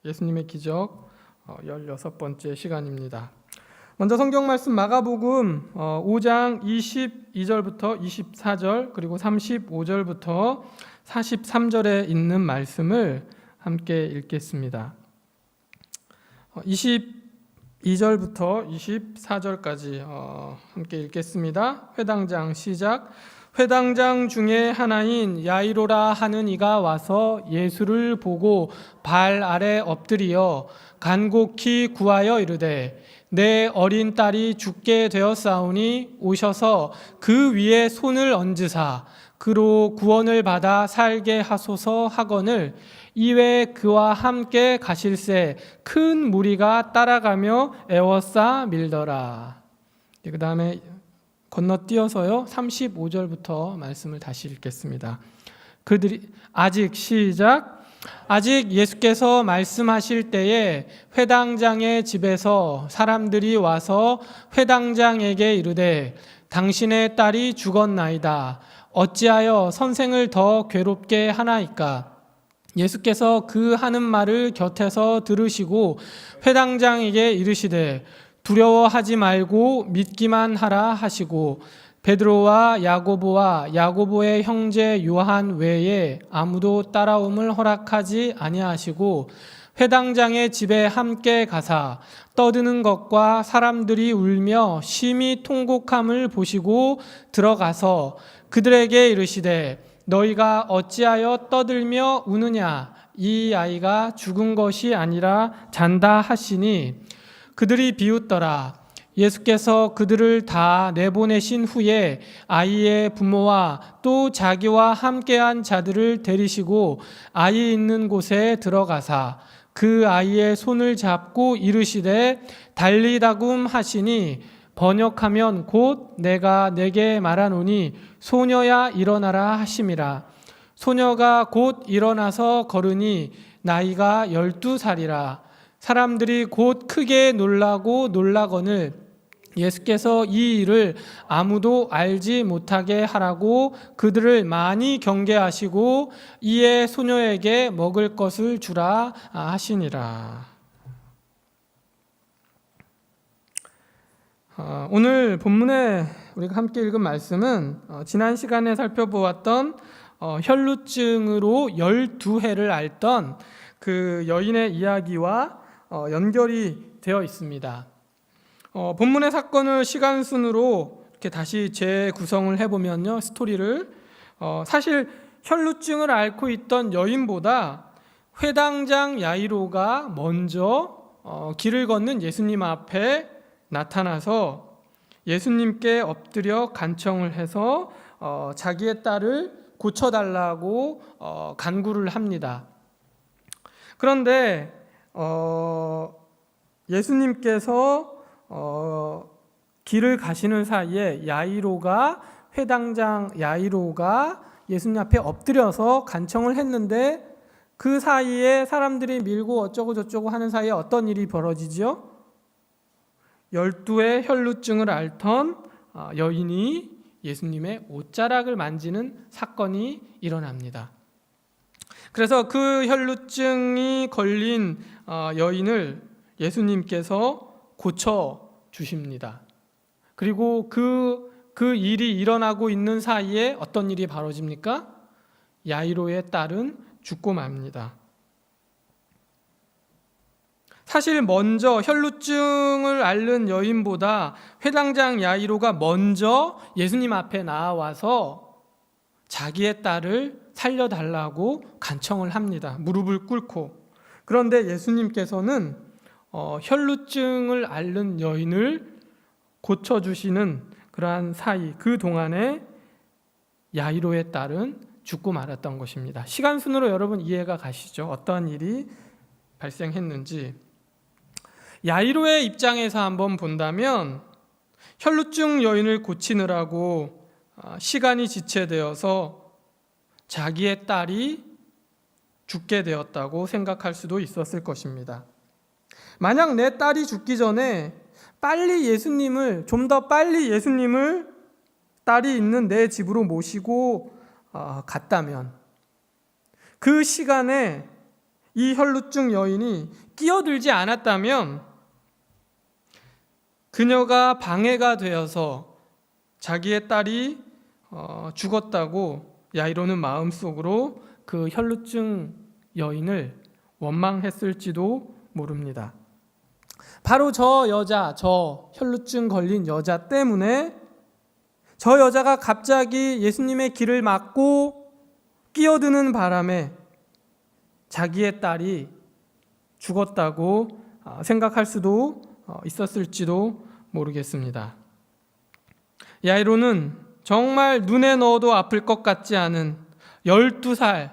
예수님의 기적 16번째 시간입니다. 먼저 성경 말씀 마가복음 5장 22절부터 24절 그리고 35절부터 43절에 있는 말씀을 함께 읽겠습니다. 22절부터 24절까지 함께 읽겠습니다. 회당장 시작. 회당장 중에 하나인 야이로라 하는 이가 와서 예수를 보고 발 아래 엎드리어 간곡히 구하여 이르되 내 어린 딸이 죽게 되었사오니 오셔서 그 위에 손을 얹으사 그로 구원을 받아 살게 하소서 하거늘 이외에 그와 함께 가실새 큰 무리가 따라가며 애워싸 밀더라. 그 다음에 건너뛰어서요 35절부터 말씀을 다시 읽겠습니다. 그들이 아직 시작. 아직 예수께서 말씀하실 때에 회당장의 집에서 사람들이 와서 회당장에게 이르되 당신의 딸이 죽었나이다. 어찌하여 선생을 더 괴롭게 하나이까? 예수께서 그 하는 말을 곁에서 들으시고 회당장에게 이르시되 두려워하지 말고 믿기만 하라 하시고 베드로와 야고보와 야고보의 형제 요한 외에 아무도 따라옴을 허락하지 아니하시고 회당장의 집에 함께 가사 떠드는 것과 사람들이 울며 심히 통곡함을 보시고 들어가서 그들에게 이르시되 너희가 어찌하여 떠들며 우느냐? 이 아이가 죽은 것이 아니라 잔다 하시니 그들이 비웃더라. 예수께서 그들을 다 내보내신 후에 아이의 부모와 또 자기와 함께한 자들을 데리시고 아이 있는 곳에 들어가사 그 아이의 손을 잡고 이르시되 달리다굼 하시니 번역하면 곧 내가 내게 말하노니 소녀야 일어나라 하심이라. 소녀가 곧 일어나서 걸으니 나이가 12살이라. 사람들이 곧 크게 놀라고 놀라거늘 예수께서 이 일을 아무도 알지 못하게 하라고 그들을 많이 경계하시고 이에 소녀에게 먹을 것을 주라 하시니라. 오늘 본문에 우리가 함께 읽은 말씀은 지난 시간에 살펴보았던 혈루증으로 12해를 앓던 그 여인의 이야기와 연결이 되어 있습니다. 본문의 사건을 시간 순으로 이렇게 다시 재구성을 해보면요, 스토리를 사실 혈루증을 앓고 있던 여인보다 회당장 야이로가 먼저 길을 걷는 예수님 앞에 나타나서 예수님께 엎드려 간청을 해서 자기의 딸을 고쳐달라고 간구를 합니다. 그런데 예수님께서 길을 가시는 사이에 회당장 야이로가 예수님 앞에 엎드려서 간청을 했는데 그 사이에 사람들이 밀고 어쩌고 저쩌고 하는 사이에 어떤 일이 벌어지죠? 12의 혈루증을 앓던 여인이 예수님의 옷자락을 만지는 사건이 일어납니다. 그래서 그 혈루증이 걸린 여인을 예수님께서 고쳐 주십니다. 그리고 그 일이 일어나고 있는 사이에 어떤 일이 벌어집니까? 야이로의 딸은 죽고 맙니다. 사실 먼저 혈루증을 앓는 여인보다 회당장 야이로가 먼저 예수님 앞에 나와서 자기의 딸을 살려달라고 간청을 합니다. 무릎을 꿇고. 그런데 예수님께서는 혈루증을 앓는 여인을 고쳐주시는 그러한 사이, 그 동안에 야이로의 딸은 죽고 말았던 것입니다. 시간 순으로 여러분 이해가 가시죠? 어떠한 일이 발생했는지. 야이로의 입장에서 한번 본다면 혈루증 여인을 고치느라고 시간이 지체되어서 자기의 딸이 죽게 되었다고 생각할 수도 있었을 것입니다. 만약 내 딸이 죽기 전에 좀 더 빨리 예수님을 딸이 있는 내 집으로 모시고 갔다면 그 시간에 이 혈루증 여인이 끼어들지 않았다면 그녀가 방해가 되어서 자기의 딸이 죽었다고 야이로는 마음속으로 그 혈루증 여인을 원망했을지도 모릅니다. 바로 저 여자, 저 혈루증 걸린 여자 때문에 저 여자가 갑자기 예수님의 길을 막고 끼어드는 바람에 자기의 딸이 죽었다고 생각할 수도 있었을지도 모르겠습니다. 야이로는 정말 눈에 넣어도 아플 것 같지 않은 12살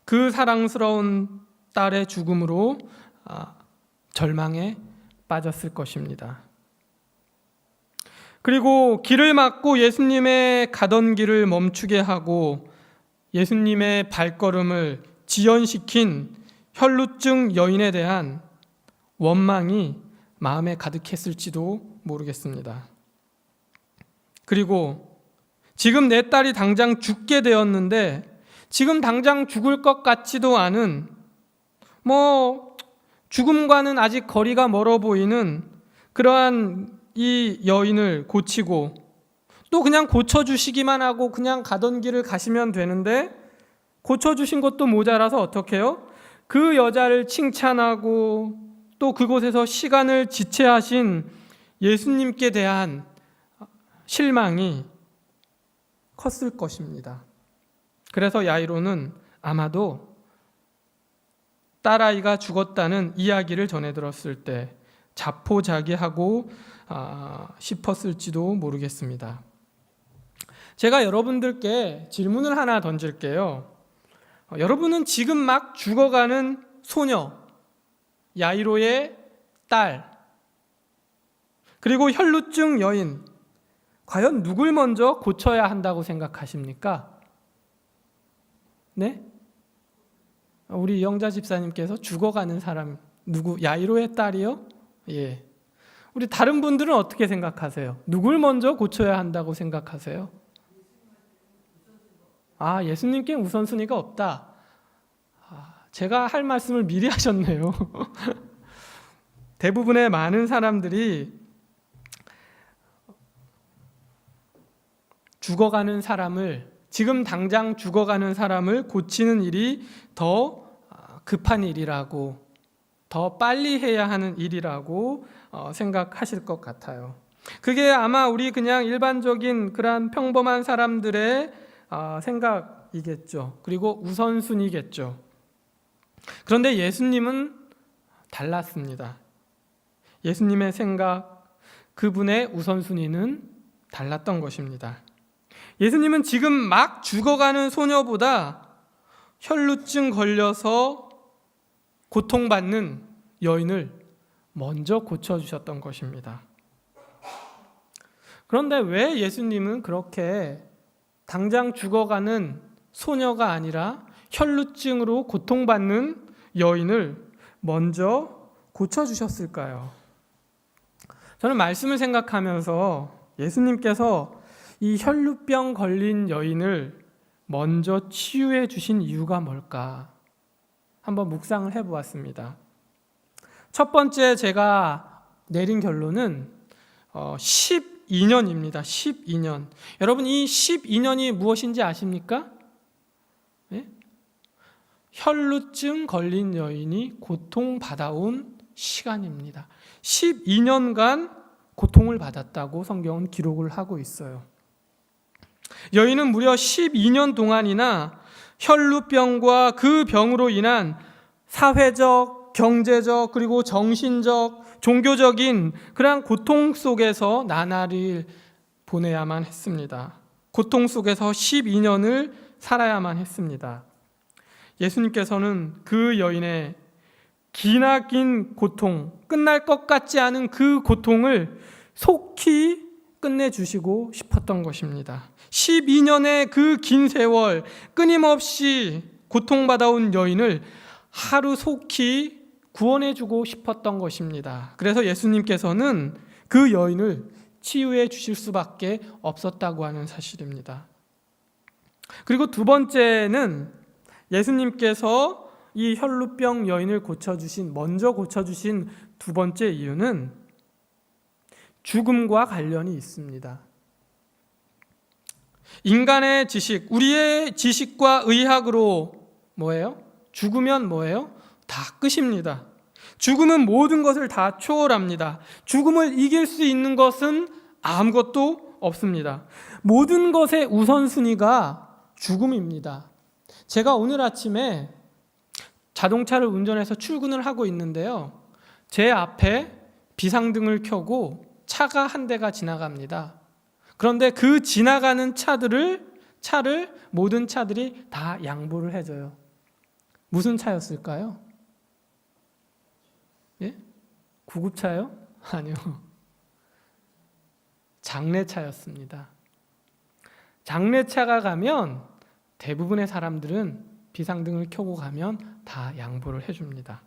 그 사랑스러운 딸의 죽음으로 절망에 빠졌을 것입니다. 그리고 길을 막고 예수님의 가던 길을 멈추게 하고 예수님의 발걸음을 지연시킨 혈루증 여인에 대한 원망이 마음에 가득했을지도 모르겠습니다. 그리고 지금 내 딸이 당장 죽게 되었는데 지금 당장 죽을 것 같지도 않은 죽음과는 아직 거리가 멀어 보이는 그러한 이 여인을 고치고 또 그냥 고쳐주시기만 하고 그냥 가던 길을 가시면 되는데 고쳐주신 것도 모자라서 어떻게 해요? 그 여자를 칭찬하고 또 그곳에서 시간을 지체하신 예수님께 대한 실망이 컸을 것입니다. 그래서 야이로는 아마도 딸아이가 죽었다는 이야기를 전해 들었을 때 자포자기하고 싶었을지도 모르겠습니다. 제가 여러분들께 질문을 하나 던질게요. 여러분은 지금 막 죽어가는 소녀, 야이로의 딸, 그리고 혈루증 여인, 과연 누굴 먼저 고쳐야 한다고 생각하십니까? 네? 우리 영자 집사님께서 죽어가는 사람 누구? 야이로의 딸이요? 예. 우리 다른 분들은 어떻게 생각하세요? 누굴 먼저 고쳐야 한다고 생각하세요? 예수님께 우선순위가 없다. 제가 할 말씀을 미리 하셨네요. 대부분의 많은 사람들이 죽어가는 사람을, 지금 당장 죽어가는 사람을 고치는 일이 더 급한 일이라고, 더 빨리 해야 하는 일이라고 생각하실 것 같아요. 그게 아마 우리 그냥 일반적인 그런 평범한 사람들의 생각이겠죠. 그리고 우선순위겠죠. 그런데 예수님은 달랐습니다. 예수님의 생각, 그분의 우선순위는 달랐던 것입니다. 예수님은 지금 막 죽어가는 소녀보다 혈루증 걸려서 고통받는 여인을 먼저 고쳐주셨던 것입니다. 그런데 왜 예수님은 그렇게 당장 죽어가는 소녀가 아니라 혈루증으로 고통받는 여인을 먼저 고쳐주셨을까요? 저는 말씀을 생각하면서 예수님께서 이 혈루병 걸린 여인을 먼저 치유해 주신 이유가 뭘까? 한번 묵상을 해보았습니다. 첫 번째 제가 내린 결론은 12년입니다. 12년. 여러분 이 12년이 무엇인지 아십니까? 네? 혈루증 걸린 여인이 고통받아온 시간입니다. 12년간 고통을 받았다고 성경은 기록을 하고 있어요. 여인은 무려 12년 동안이나 혈루병과 그 병으로 인한 사회적, 경제적, 그리고 정신적, 종교적인 그러한 고통 속에서 나날을 보내야만 했습니다. 고통 속에서 12년을 살아야만 했습니다. 예수님께서는 그 여인의 기나긴 고통, 끝날 것 같지 않은 그 고통을 속히 끝내주시고 싶었던 것입니다. 12년의 그 긴 세월 끊임없이 고통받아온 여인을 하루 속히 구원해주고 싶었던 것입니다. 그래서 예수님께서는 그 여인을 치유해 주실 수밖에 없었다고 하는 사실입니다. 그리고 두 번째는 예수님께서 이 혈루병 여인을 먼저 고쳐주신 두 번째 이유는 죽음과 관련이 있습니다. 인간의 지식, 우리의 지식과 의학으로 뭐예요? 죽으면 뭐예요? 다 끝입니다. 죽음은 모든 것을 다 초월합니다. 죽음을 이길 수 있는 것은 아무것도 없습니다. 모든 것의 우선순위가 죽음입니다. 제가 오늘 아침에 자동차를 운전해서 출근을 하고 있는데요. 제 앞에 비상등을 켜고 차가 한 대가 지나갑니다. 그런데 그 지나가는 차를 모든 차들이 다 양보를 해줘요. 무슨 차였을까요? 예? 구급차요? 아니요. 장례차였습니다. 장례차가 가면 대부분의 사람들은 비상등을 켜고 가면 다 양보를 해줍니다.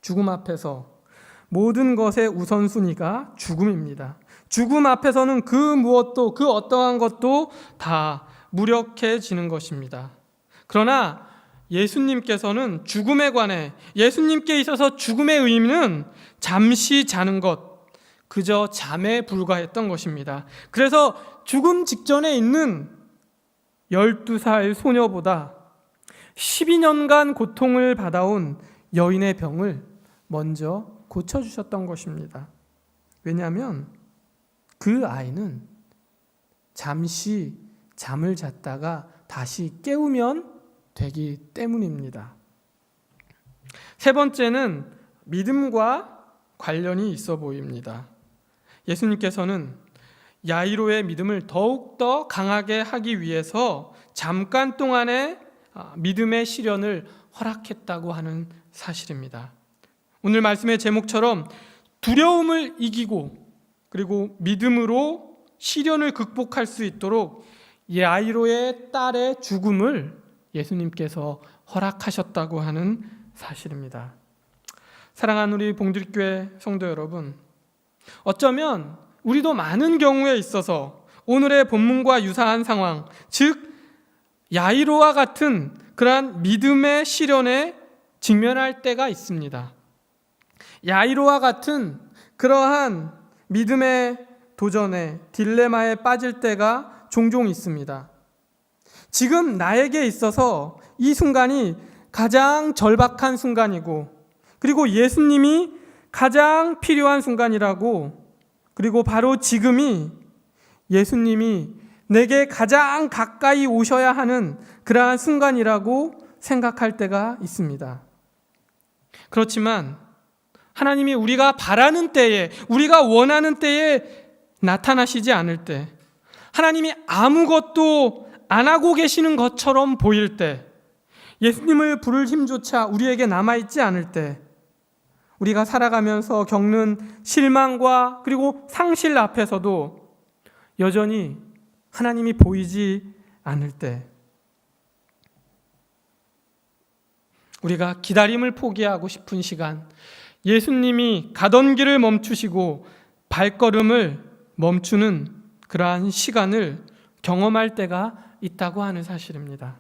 죽음 앞에서 모든 것의 우선순위가 죽음입니다. 죽음 앞에서는 그 무엇도, 그 어떠한 것도 다 무력해지는 것입니다. 그러나 예수님께서는 죽음에 관해, 예수님께 있어서 죽음의 의미는 잠시 자는 것, 그저 잠에 불과했던 것입니다. 그래서 죽음 직전에 있는 12살 소녀보다 12년간 고통을 받아온 여인의 병을 먼저 고쳐주셨던 것입니다. 왜냐하면 그 아이는 잠시 잠을 잤다가 다시 깨우면 되기 때문입니다. 세 번째는 믿음과 관련이 있어 보입니다. 예수님께서는 야이로의 믿음을 더욱더 강하게 하기 위해서 잠깐 동안의 믿음의 시련을 허락했다고 하는 사실입니다. 오늘 말씀의 제목처럼 두려움을 이기고 그리고 믿음으로 시련을 극복할 수 있도록 야이로의 딸의 죽음을 예수님께서 허락하셨다고 하는 사실입니다. 사랑하는 우리 봉두리교회 성도 여러분, 어쩌면 우리도 많은 경우에 있어서 오늘의 본문과 유사한 상황, 즉 야이로와 같은 그러한 믿음의 시련에 직면할 때가 있습니다. 야이로와 같은 그러한 믿음의 도전에, 딜레마에 빠질 때가 종종 있습니다. 지금 나에게 있어서 이 순간이 가장 절박한 순간이고, 그리고 예수님이 가장 필요한 순간이라고, 그리고 바로 지금이 예수님이 내게 가장 가까이 오셔야 하는 그러한 순간이라고 생각할 때가 있습니다. 그렇지만 하나님이 우리가 바라는 때에, 우리가 원하는 때에 나타나시지 않을 때, 하나님이 아무것도 안 하고 계시는 것처럼 보일 때, 예수님을 부를 힘조차 우리에게 남아있지 않을 때, 우리가 살아가면서 겪는 실망과 그리고 상실 앞에서도 여전히 하나님이 보이지 않을 때, 우리가 기다림을 포기하고 싶은 시간, 예수님이 가던 길을 멈추시고 발걸음을 멈추는 그러한 시간을 경험할 때가 있다고 하는 사실입니다.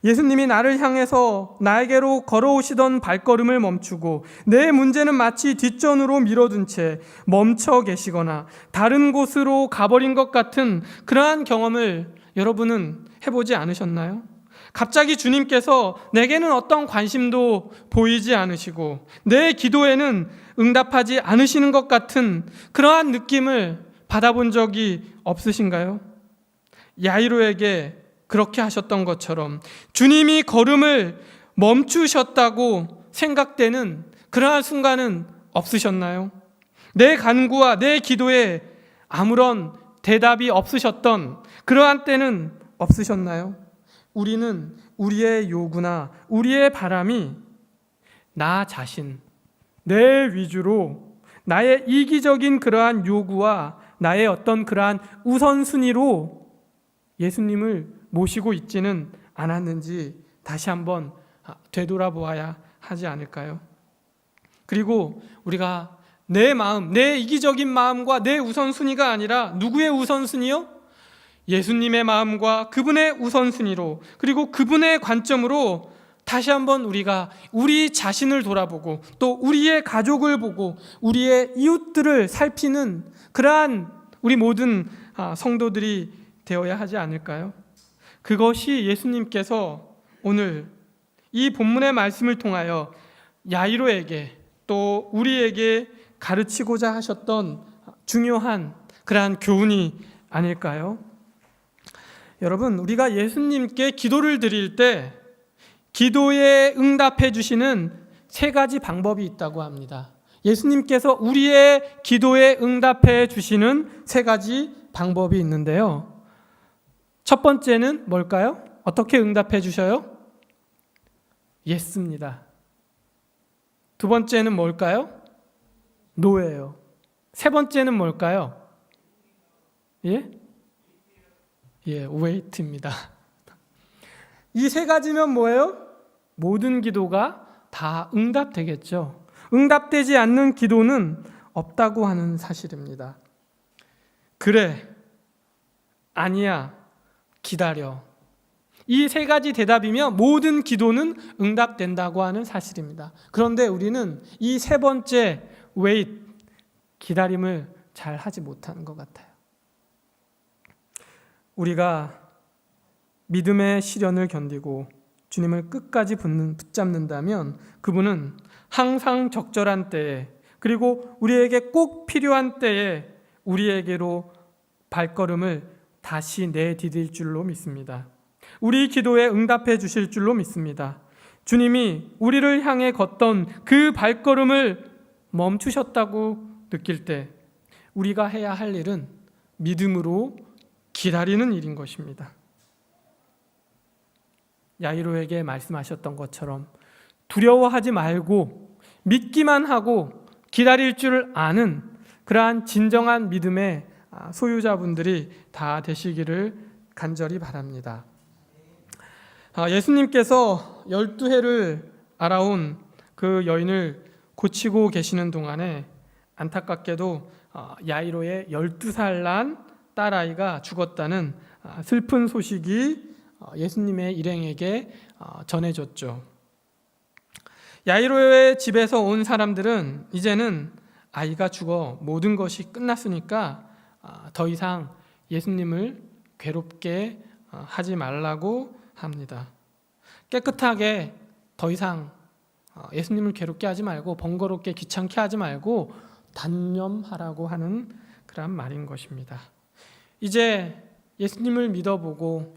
예수님이 나를 향해서 나에게로 걸어오시던 발걸음을 멈추고 내 문제는 마치 뒷전으로 밀어둔 채 멈춰 계시거나 다른 곳으로 가버린 것 같은 그러한 경험을 여러분은 해보지 않으셨나요? 갑자기 주님께서 내게는 어떤 관심도 보이지 않으시고 내 기도에는 응답하지 않으시는 것 같은 그러한 느낌을 받아본 적이 없으신가요? 야이로에게 그렇게 하셨던 것처럼 주님이 걸음을 멈추셨다고 생각되는 그러한 순간은 없으셨나요? 내 간구와 내 기도에 아무런 대답이 없으셨던 그러한 때는 없으셨나요? 우리는 우리의 요구나 우리의 바람이 나 자신, 내 위주로 나의 이기적인 그러한 요구와 나의 어떤 그러한 우선순위로 예수님을 모시고 있지는 않았는지 다시 한번 되돌아보아야 하지 않을까요? 그리고 우리가 내 마음, 내 이기적인 마음과 내 우선순위가 아니라 누구의 우선순위요? 예수님의 마음과 그분의 우선순위로, 그리고 그분의 관점으로 다시 한번 우리가 우리 자신을 돌아보고 또 우리의 가족을 보고 우리의 이웃들을 살피는 그러한 우리 모든 성도들이 되어야 하지 않을까요? 그것이 예수님께서 오늘 이 본문의 말씀을 통하여 야이로에게 또 우리에게 가르치고자 하셨던 중요한 그러한 교훈이 아닐까요? 여러분, 우리가 예수님께 기도를 드릴 때 기도에 응답해 주시는 세 가지 방법이 있다고 합니다. 예수님께서 우리의 기도에 응답해 주시는 세 가지 방법이 있는데요. 첫 번째는 뭘까요? 어떻게 응답해 주셔요? 예스입니다. 두 번째는 뭘까요? 노예요. 세 번째는 뭘까요? wait입니다. 이 세 가지면 뭐예요? 모든 기도가 다 응답되겠죠. 응답되지 않는 기도는 없다고 하는 사실입니다. 그래, 아니야, 기다려. 이 세 가지 대답이면 모든 기도는 응답된다고 하는 사실입니다. 그런데 우리는 이 세 번째 wait, 기다림을 잘 하지 못하는 것 같아요. 우리가 믿음의 시련을 견디고 주님을 끝까지 붙잡는다면 그분은 항상 적절한 때에 그리고 우리에게 꼭 필요한 때에 우리에게로 발걸음을 다시 내디딜 줄로 믿습니다. 우리 기도에 응답해 주실 줄로 믿습니다. 주님이 우리를 향해 걷던 그 발걸음을 멈추셨다고 느낄 때 우리가 해야 할 일은 믿음으로 기다리는 일인 것입니다. 야이로에게 말씀하셨던 것처럼 두려워하지 말고 믿기만 하고 기다릴 줄 아는 그러한 진정한 믿음의 소유자분들이 다 되시기를 간절히 바랍니다. 예수님께서 12해를 알아온 그 여인을 고치고 계시는 동안에 안타깝게도 야이로의 12살 난 딸아이가 죽었다는 슬픈 소식이 예수님의 일행에게 전해졌죠. 야이로의 집에서 온 사람들은 이제는 아이가 죽어 모든 것이 끝났으니까 더 이상 예수님을 괴롭게 하지 말라고 합니다. 깨끗하게 더 이상 예수님을 괴롭게 하지 말고 번거롭게 귀찮게 하지 말고 단념하라고 하는 그런 말인 것입니다. 이제 예수님을 믿어보고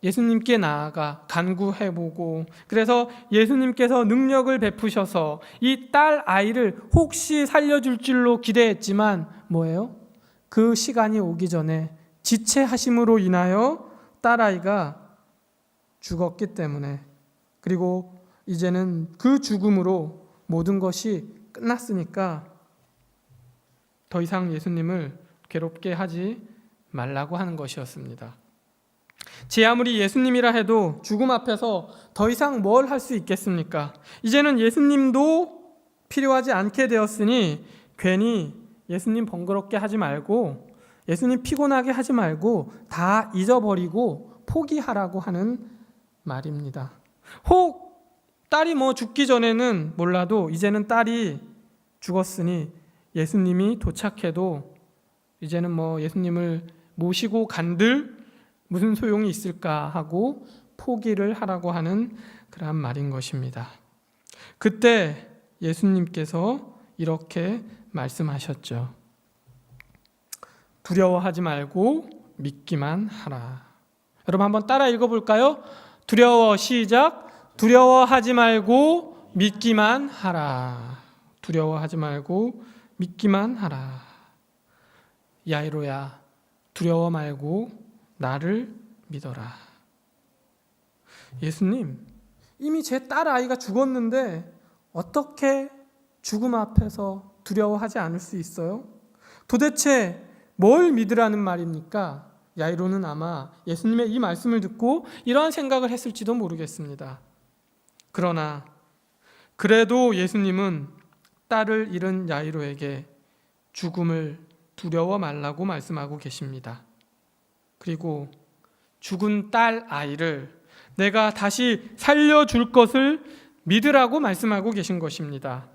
예수님께 나아가 간구해보고 그래서 예수님께서 능력을 베푸셔서 이 딸 아이를 혹시 살려줄 줄로 기대했지만 뭐예요? 그 시간이 오기 전에 지체하심으로 인하여 딸 아이가 죽었기 때문에 그리고 이제는 그 죽음으로 모든 것이 끝났으니까 더 이상 예수님을 괴롭게 하지 말라고 하는 것이었습니다. 제 아무리 예수님이라 해도 죽음 앞에서 더 이상 뭘 할 수 있겠습니까? 이제는 예수님도 필요하지 않게 되었으니 괜히 예수님 번거롭게 하지 말고 예수님 피곤하게 하지 말고 다 잊어버리고 포기하라고 하는 말입니다. 혹 딸이 죽기 전에는 몰라도 이제는 딸이 죽었으니 예수님이 도착해도 이제는 예수님을 모시고 간들 무슨 소용이 있을까 하고 포기를 하라고 하는 그러한 말인 것입니다. 그때 예수님께서 이렇게 말씀하셨죠. 두려워하지 말고 믿기만 하라. 여러분 한번 따라 읽어볼까요? 시작. 두려워하지 말고 믿기만 하라. 두려워하지 말고 믿기만 하라. 야이로야, 두려워 말고 나를 믿어라. 예수님, 이미 제 딸 아이가 죽었는데 어떻게 죽음 앞에서 두려워하지 않을 수 있어요? 도대체 뭘 믿으라는 말입니까? 야이로는 아마 예수님의 이 말씀을 듣고 이러한 생각을 했을지도 모르겠습니다. 그러나 그래도 예수님은 딸을 잃은 야이로에게 죽음을 두려워 말라고 말씀하고 계십니다. 그리고 죽은 딸 아이를 내가 다시 살려줄 것을 믿으라고 말씀하고 계신 것입니다.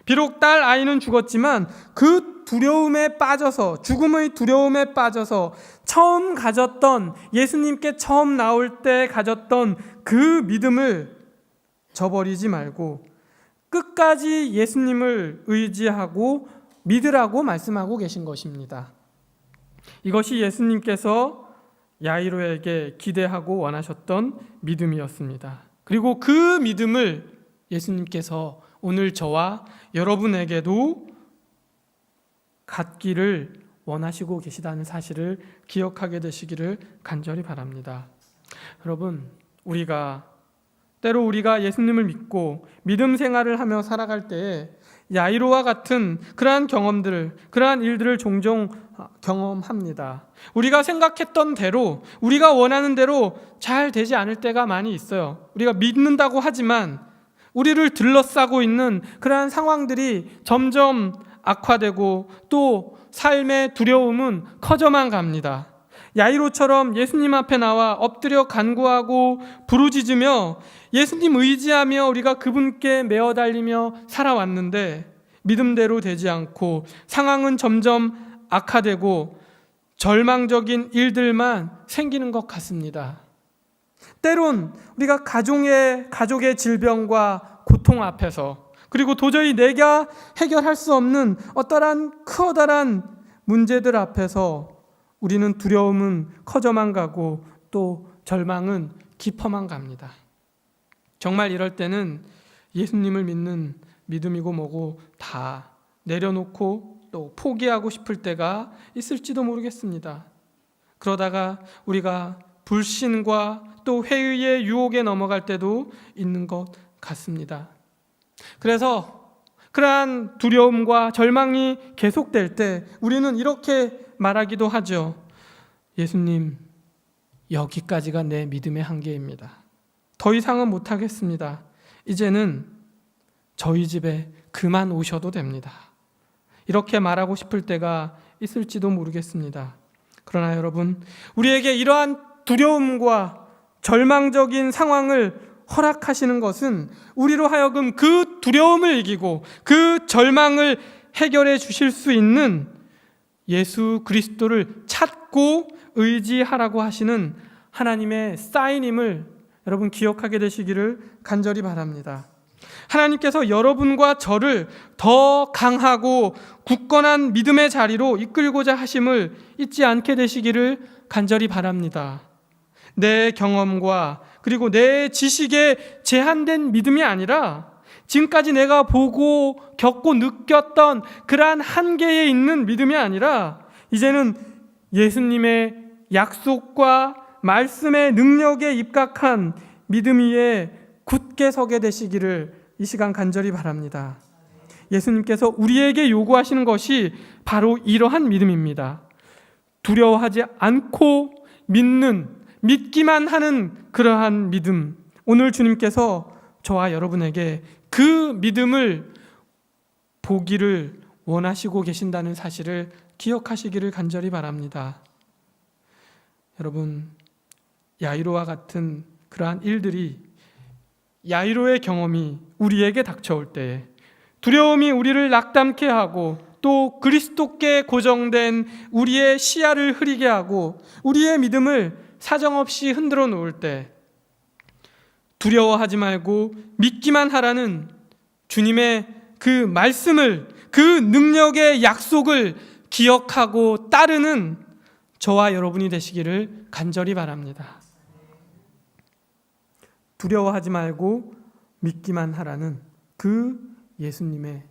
비록 딸 아이는 죽었지만 그 두려움에 빠져서, 죽음의 두려움에 빠져서 처음 가졌던, 예수님께 처음 나올 때 가졌던 그 믿음을 저버리지 말고 끝까지 예수님을 의지하고 믿으라고 말씀하고 계신 것입니다. 이것이 예수님께서 야이로에게 기대하고 원하셨던 믿음이었습니다. 그리고 그 믿음을 예수님께서 오늘 저와 여러분에게도 갖기를 원하시고 계시다는 사실을 기억하게 되시기를 간절히 바랍니다. 여러분, 때로 우리가 예수님을 믿고 믿음 생활을 하며 살아갈 때에 야이로와 같은 그러한 경험들을, 그러한 일들을 종종 경험합니다. 우리가 생각했던 대로, 우리가 원하는 대로 잘 되지 않을 때가 많이 있어요. 우리가 믿는다고 하지만 우리를 둘러싸고 있는 그러한 상황들이 점점 악화되고 또 삶의 두려움은 커져만 갑니다. 야이로처럼 예수님 앞에 나와 엎드려 간구하고 부르짖으며 예수님 의지하며 우리가 그분께 메어 달리며 살아왔는데 믿음대로 되지 않고 상황은 점점 악화되고 절망적인 일들만 생기는 것 같습니다. 때론 우리가 가족의 질병과 고통 앞에서, 그리고 도저히 내가 해결할 수 없는 어떠한 커다란 문제들 앞에서 우리는 두려움은 커져만 가고 또 절망은 깊어만 갑니다. 정말 이럴 때는 예수님을 믿는 믿음이고 뭐고 다 내려놓고 또 포기하고 싶을 때가 있을지도 모르겠습니다. 그러다가 우리가 불신과 또 회의의 유혹에 넘어갈 때도 있는 것 같습니다. 그래서 그러한 두려움과 절망이 계속될 때 우리는 이렇게 말하기도 하죠. 예수님, 여기까지가 내 믿음의 한계입니다. 더 이상은 못하겠습니다. 이제는 저희 집에 그만 오셔도 됩니다. 이렇게 말하고 싶을 때가 있을지도 모르겠습니다. 그러나 여러분, 우리에게 이러한 두려움과 절망적인 상황을 허락하시는 것은 우리로 하여금 그 두려움을 이기고 그 절망을 해결해 주실 수 있는 예수 그리스도를 찾고 의지하라고 하시는 하나님의 사인임을 여러분 기억하게 되시기를 간절히 바랍니다. 하나님께서 여러분과 저를 더 강하고 굳건한 믿음의 자리로 이끌고자 하심을 잊지 않게 되시기를 간절히 바랍니다. 내 경험과 그리고 내 지식에 제한된 믿음이 아니라 지금까지 내가 보고 겪고 느꼈던 그러한 한계에 있는 믿음이 아니라 이제는 예수님의 약속과 말씀의 능력에 입각한 믿음 위에 굳게 서게 되시기를 이 시간 간절히 바랍니다. 예수님께서 우리에게 요구하시는 것이 바로 이러한 믿음입니다. 두려워하지 않고 믿기만 하는 그러한 믿음. 오늘 주님께서 저와 여러분에게 그 믿음을 보기를 원하시고 계신다는 사실을 기억하시기를 간절히 바랍니다. 여러분, 야이로와 같은 그러한 일들이, 야이로의 경험이 우리에게 닥쳐올 때에 두려움이 우리를 낙담케 하고 또 그리스도께 고정된 우리의 시야를 흐리게 하고 우리의 믿음을 사정없이 흔들어 놓을 때 두려워하지 말고 믿기만 하라는 주님의 그 말씀을, 그 능력의 약속을 기억하고 따르는 저와 여러분이 되시기를 간절히 바랍니다. 두려워하지 말고 믿기만 하라는 그 예수님의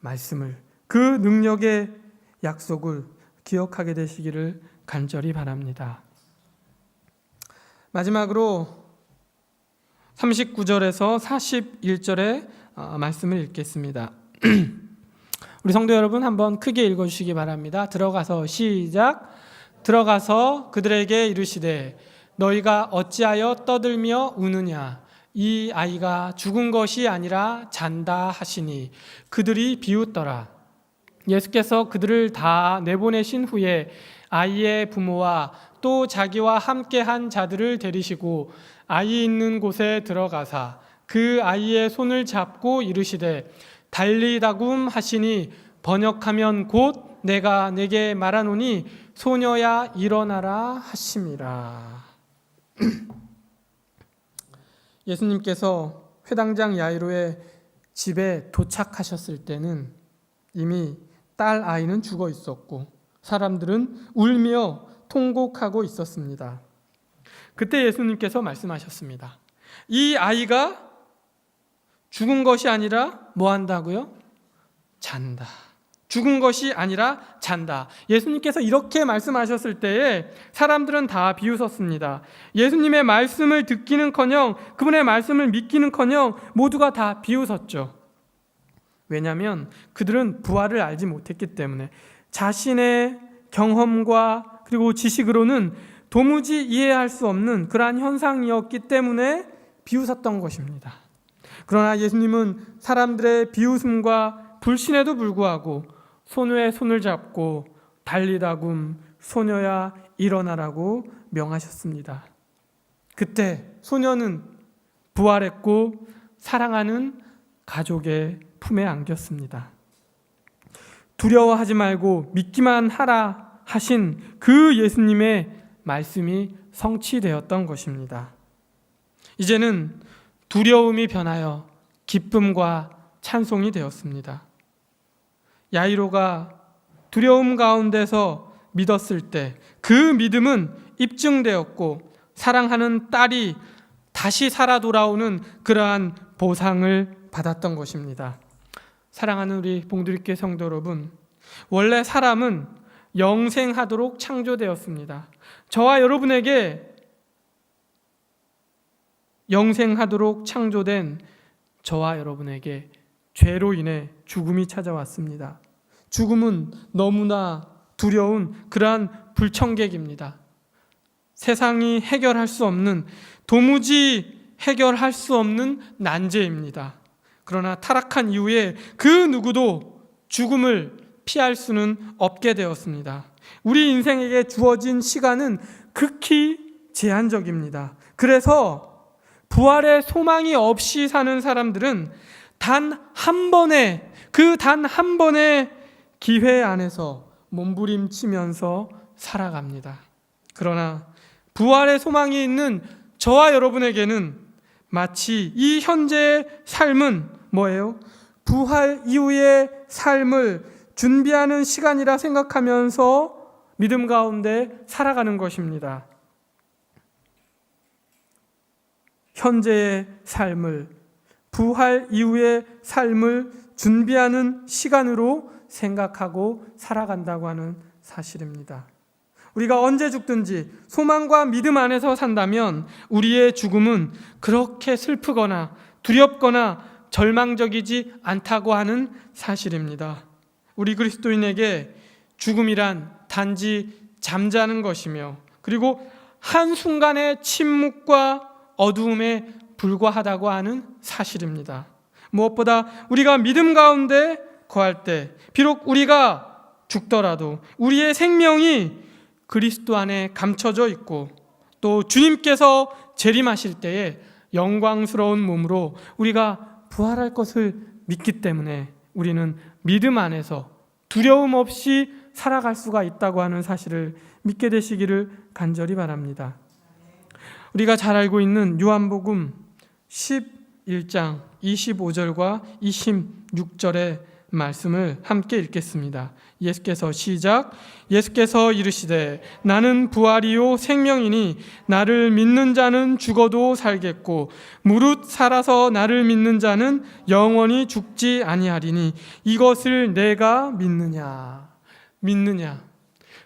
말씀을, 그 능력의 약속을 기억하게 되시기를 간절히 바랍니다. 마지막으로 39절에서 41절의 말씀을 읽겠습니다. 우리 성도 여러분 한번 크게 읽어주시기 바랍니다. 들어가서 시작. 들어가서 그들에게 이르시되 너희가 어찌하여 떠들며 우느냐? 이 아이가 죽은 것이 아니라 잔다 하시니 그들이 비웃더라. 예수께서 그들을 다 내보내신 후에 아이의 부모와 또 자기와 함께한 자들을 데리시고 아이 있는 곳에 들어가사 그 아이의 손을 잡고 이르시되 달리다굼 하시니 번역하면 곧 내가 내게 말하노니 소녀야 일어나라 하심이라. 예수님께서 회당장 야이로의 집에 도착하셨을 때는 이미 딸 아이는 죽어 있었고 사람들은 울며 통곡하고 있었습니다. 그때 예수님께서 말씀하셨습니다. 이 아이가 죽은 것이 아니라 뭐 한다고요? 잔다. 죽은 것이 아니라 잔다. 예수님께서 이렇게 말씀하셨을 때에 사람들은 다 비웃었습니다. 예수님의 말씀을 듣기는커녕 그분의 말씀을 믿기는커녕 모두가 다 비웃었죠. 왜냐하면 그들은 부활을 알지 못했기 때문에 자신의 경험과 그리고 지식으로는 도무지 이해할 수 없는 그러한 현상이었기 때문에 비웃었던 것입니다. 그러나 예수님은 사람들의 비웃음과 불신에도 불구하고 소녀의 손을 잡고 달리다굼 소녀야 일어나라고 명하셨습니다. 그때 소녀는 부활했고 사랑하는 가족의 품에 안겼습니다. 두려워하지 말고 믿기만 하라 하신 그 예수님의 말씀이 성취되었던 것입니다. 이제는 두려움이 변하여 기쁨과 찬송이 되었습니다. 야이로가 두려움 가운데서 믿었을 때 그 믿음은 입증되었고 사랑하는 딸이 다시 살아 돌아오는 그러한 보상을 받았던 것입니다. 사랑하는 우리 봉두리교회 성도 여러분, 원래 사람은 영생하도록 창조되었습니다. 저와 여러분에게 영생하도록 창조된 저와 여러분에게 죄로 인해 죽음이 찾아왔습니다. 죽음은 너무나 두려운 그러한 불청객입니다. 세상이 해결할 수 없는, 도무지 해결할 수 없는 난제입니다. 그러나 타락한 이후에 그 누구도 죽음을 피할 수는 없게 되었습니다. 우리 인생에게 주어진 시간은 극히 제한적입니다. 그래서 부활의 소망이 없이 사는 사람들은 단 한 번의 기회 안에서 몸부림치면서 살아갑니다. 그러나 부활의 소망이 있는 저와 여러분에게는 마치 이 현재의 삶은 뭐예요? 부활 이후의 삶을 준비하는 시간이라 생각하면서 믿음 가운데 살아가는 것입니다. 현재의 삶을, 부활 이후의 삶을 준비하는 시간으로 생각하고 살아간다고 하는 사실입니다. 우리가 언제 죽든지 소망과 믿음 안에서 산다면 우리의 죽음은 그렇게 슬프거나 두렵거나 절망적이지 않다고 하는 사실입니다. 우리 그리스도인에게 죽음이란 단지 잠자는 것이며 그리고 한순간의 침묵과 어두움에 불과하다고 하는 사실입니다. 무엇보다 우리가 믿음 가운데 거할 때 비록 우리가 죽더라도 우리의 생명이 그리스도 안에 감춰져 있고 또 주님께서 재림하실 때에 영광스러운 몸으로 우리가 부활할 것을 믿기 때문에 우리는 믿음 안에서 두려움 없이 살아갈 수가 있다고 하는 사실을 믿게 되시기를 간절히 바랍니다. 우리가 잘 알고 있는 요한복음 11장 25절과 26절의 말씀을 함께 읽겠습니다. 예수께서 이르시되 나는 부활이요 생명이니 나를 믿는 자는 죽어도 살겠고 무릇 살아서 나를 믿는 자는 영원히 죽지 아니하리니 이것을 내가 믿느냐.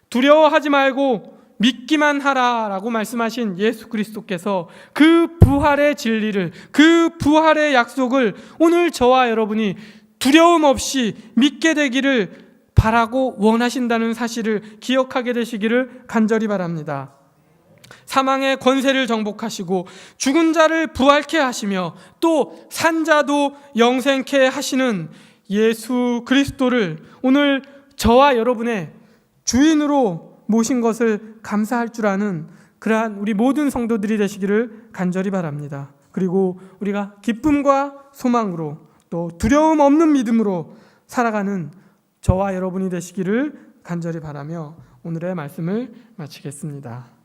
두려워하지 말고 믿기만 하라라고 말씀하신 예수 그리스도께서 그 부활의 진리를, 그 부활의 약속을 오늘 저와 여러분이 두려움 없이 믿게 되기를 바라고 원하신다는 사실을 기억하게 되시기를 간절히 바랍니다. 사망의 권세를 정복하시고 죽은 자를 부활케 하시며 또 산자도 영생케 하시는 예수 그리스도를 오늘 저와 여러분의 주인으로 모신 것을 감사할 줄 아는 그러한 우리 모든 성도들이 되시기를 간절히 바랍니다. 그리고 우리가 기쁨과 소망으로 또 두려움 없는 믿음으로 살아가는 저와 여러분이 되시기를 간절히 바라며 오늘의 말씀을 마치겠습니다.